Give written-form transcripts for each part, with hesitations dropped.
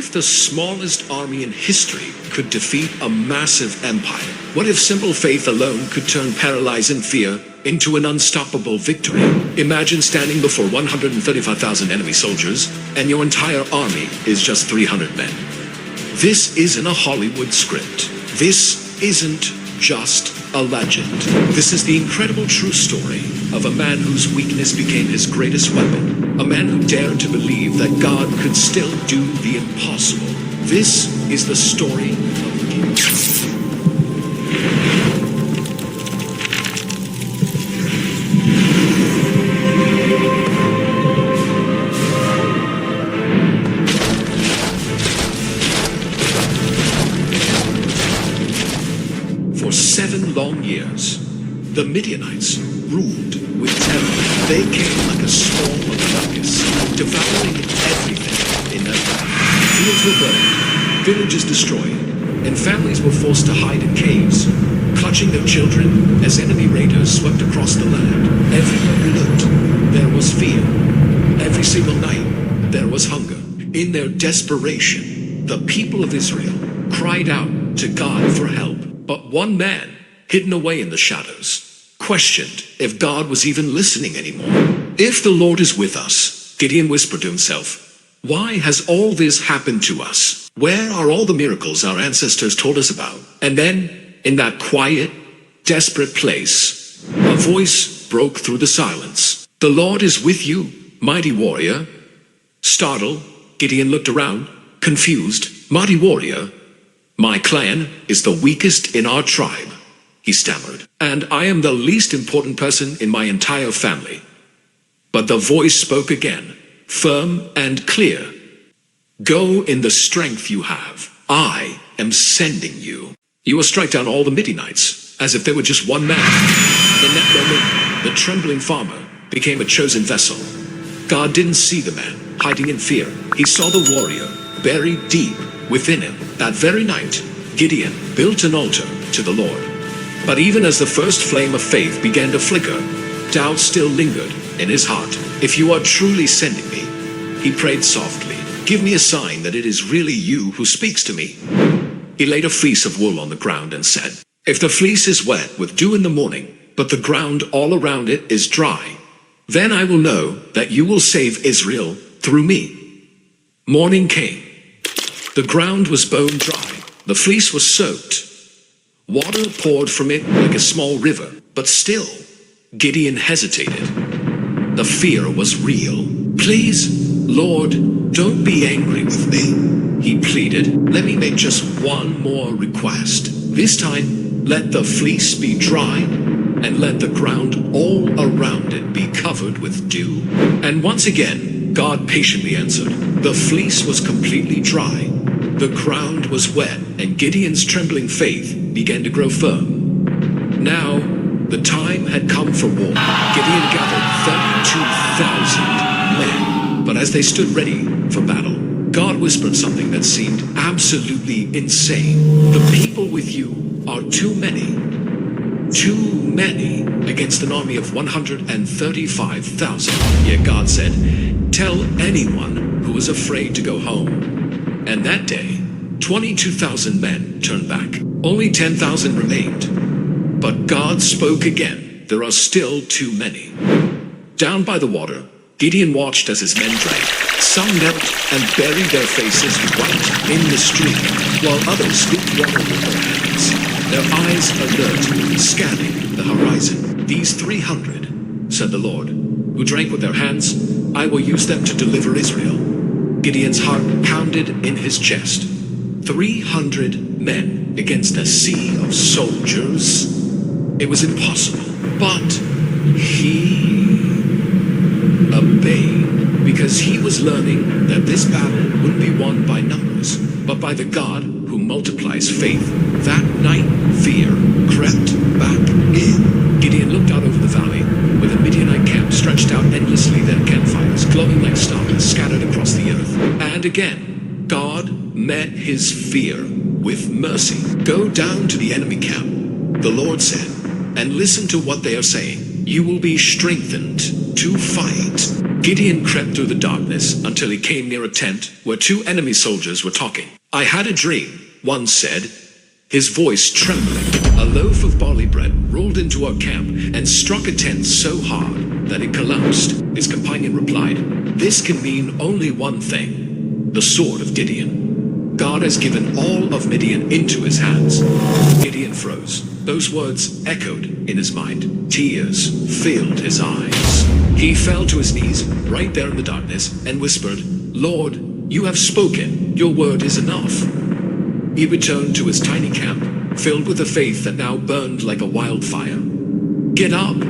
if the smallest army in history could defeat a massive empire, what if simple faith alone could turn paralyzing fear into an unstoppable victory? Imagine standing before 135,000 enemy soldiers, and your entire army is just 300 men. This isn't a Hollywood script. This isn't just a legend. This is the incredible true story of a man whose weakness became his greatest weapon. A man who dared to believe that God could still do the impossible. This is the story of Gideon. For 7 long years, the Midianites ruled with terror. They came like a swarm of locusts, devouring everything in their path. Fields were burned, villages destroyed, and families were forced to hide in caves, clutching their children as enemy raiders swept across the land. Everywhere you looked, there was fear. Every single night, there was hunger. In their desperation, the people of Israel cried out to God for help. But one man, hidden away in the shadows, questioned if God was even listening anymore. If the Lord is with us, Gideon whispered to himself, why has all this happened to us? Where are all the miracles our ancestors told us about? And then, in that quiet, desperate place, a voice broke through the silence. The Lord is with you, mighty warrior. Startled, Gideon looked around, confused. Mighty warrior? My clan is the weakest in our tribe, he stammered, and I am the least important person in my entire family. But the voice spoke again, firm and clear. Go in the strength you have. I am sending you. You will strike down all the Midianites, as if they were just one man. In that moment, the trembling farmer became a chosen vessel. God didn't see the man hiding in fear. He saw the warrior buried deep within him. That very night, Gideon built an altar to the Lord. But even as the first flame of faith began to flicker, doubt still lingered in his heart. If you are truly sending me, he prayed softly, give me a sign that it is really you who speaks to me. He laid a fleece of wool on the ground and said, if the fleece is wet with dew in the morning, but the ground all around it is dry, then I will know that you will save Israel through me. Morning came. The ground was bone dry. The fleece was soaked. Water poured from it like a small river. But still, Gideon hesitated. The fear was real. Please, Lord, don't be angry with me, he pleaded. Let me make just one more request. This time, let the fleece be dry, and let the ground all around it be covered with dew. And once again, God patiently answered. The fleece was completely dry. The ground was wet, and Gideon's trembling faith began to grow firm. Now, the time had come for war. Gideon gathered 32,000 men. But as they stood ready for battle, God whispered something that seemed absolutely insane. The people with you are too many. Too many against an army of 135,000. Yet God said, tell anyone who is afraid to go home. And that day, 22,000 men turned back. Only 10,000 remained. But God spoke again. There are still too many. Down by the water, Gideon watched as his men drank. Some knelt and buried their faces right in the stream, while others scooped water with their hands, their eyes alert, scanning the horizon. These 300, said the Lord, who drank with their hands, I will use them to deliver Israel. Gideon's heart pounded in his chest. 300 men against a sea of soldiers. It was impossible. But he obeyed, because he was learning that this battle wouldn't be won by numbers, but by the God who multiplies faith. That night, fear crept back in. Gideon looked out over the valley, where the Midianite camp stretched out endlessly, their campfires glowing like stars scattered across the earth. And again, God met his fear with mercy. Go down to the enemy camp, the Lord said, and listen to what they are saying. You will be strengthened to fight. Gideon crept through the darkness until he came near a tent where two enemy soldiers were talking. "I had a dream," one said, his voice trembling. "A loaf of barley bread rolled into our camp and struck a tent so hard that it collapsed." His companion replied, "This can mean only one thing: the sword of Gideon. God has given all of Midian into his hands." Gideon froze. Those words echoed in his mind. Tears filled his eyes. He fell to his knees right there in the darkness and whispered, "Lord, you have spoken. Your word is enough." He returned to his tiny camp, filled with a faith that now burned like a wildfire. "Get up,"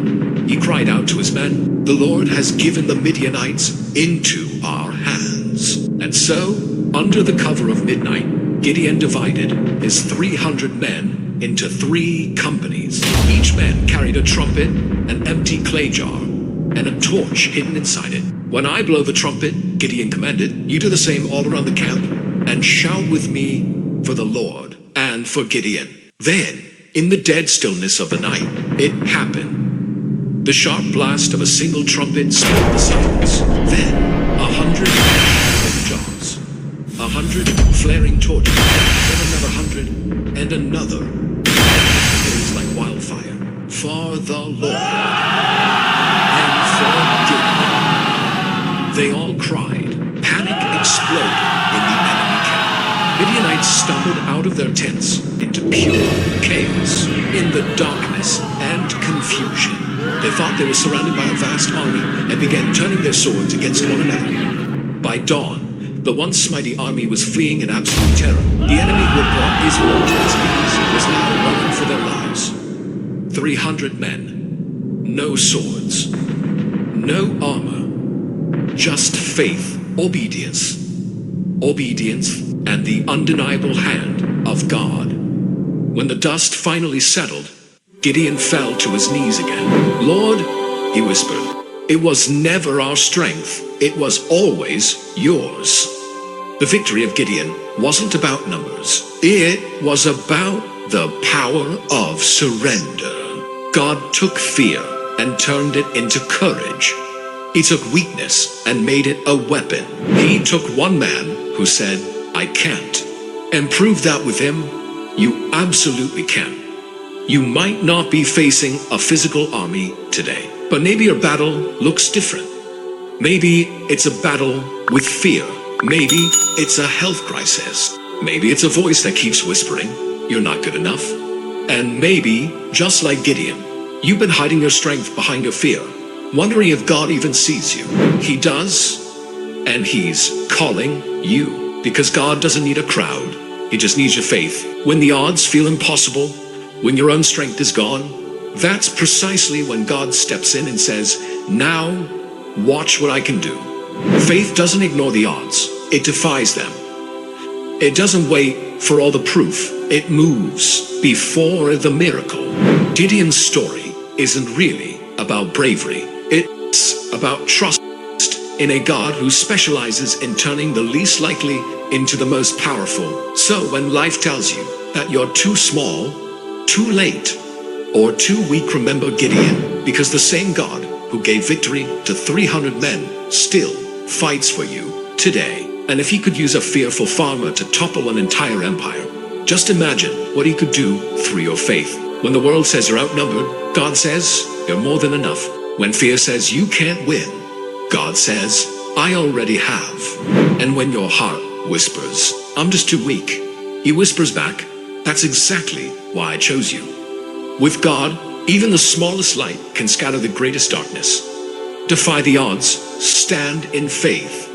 he cried out to his men. "The Lord has given the Midianites into our hands." And so, under the cover of midnight, Gideon divided his 300 men into 3 companies. Each man carried a trumpet, an empty clay jar, and a torch hidden inside it. "When I blow the trumpet," Gideon commanded, "you do the same all around the camp, and shout with me for the Lord and for Gideon." Then, in the dead stillness of the night, it happened. The sharp blast of a single trumpet split the silence. Then, 100 jars, 100 flaring torches, then another 100, and another. It was like wildfire. For the Lord and for Gideon. They all cried. Panic exploded in the enemy camp. Midianites stumbled out of their tents into pure chaos. In the darkness and confusion, they thought they were surrounded by a vast army and began turning their swords against one another. By dawn, the once mighty army was fleeing in absolute terror. The enemy who had brought Israel to its knees was now running for their lives. 300 men, no swords, no armor, just faith, obedience, and the undeniable hand of God. When the dust finally settled, Gideon fell to his knees again. "Lord," he whispered, "it was never our strength. It was always yours." The victory of Gideon wasn't about numbers. It was about the power of surrender. God took fear and turned it into courage. He took weakness and made it a weapon. He took one man who said, "I can't," and proved that with him, you absolutely can. You might not be facing a physical army today, but maybe your battle looks different. Maybe it's a battle with fear. Maybe it's a health crisis. Maybe it's a voice that keeps whispering, "You're not good enough." And maybe, just like Gideon, you've been hiding your strength behind your fear, wondering if God even sees you. He does, and he's calling you, because God doesn't need a crowd. He just needs your faith. When the odds feel impossible, when your own strength is gone, that's precisely when God steps in and says, "Now, watch what I can do." Faith doesn't ignore the odds. It defies them. It doesn't wait for all the proof. It moves before the miracle. Gideon's story isn't really about bravery. It's about trust in a God who specializes in turning the least likely into the most powerful. So when life tells you that you're too small, too late, or too weak, remember Gideon, because the same God who gave victory to 300 men still fights for you today. And if he could use a fearful farmer to topple an entire empire, just imagine what he could do through your faith. When the world says you're outnumbered, God says you're more than enough. When fear says you can't win, God says, "I already have." And when your heart whispers, "I'm just too weak," he whispers back, "That's exactly why I chose you." With God, even the smallest light can scatter the greatest darkness. Defy the odds, stand in faith,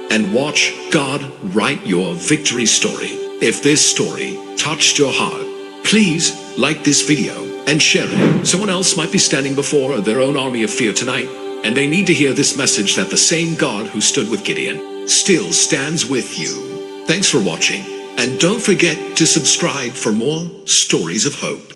and watch God write your victory story. If this story touched your heart, please like this video and share it. Someone else might be standing before their own army of fear tonight, and they need to hear this message that the same God who stood with Gideon still stands with you. Thanks for watching, and don't forget to subscribe for more stories of hope.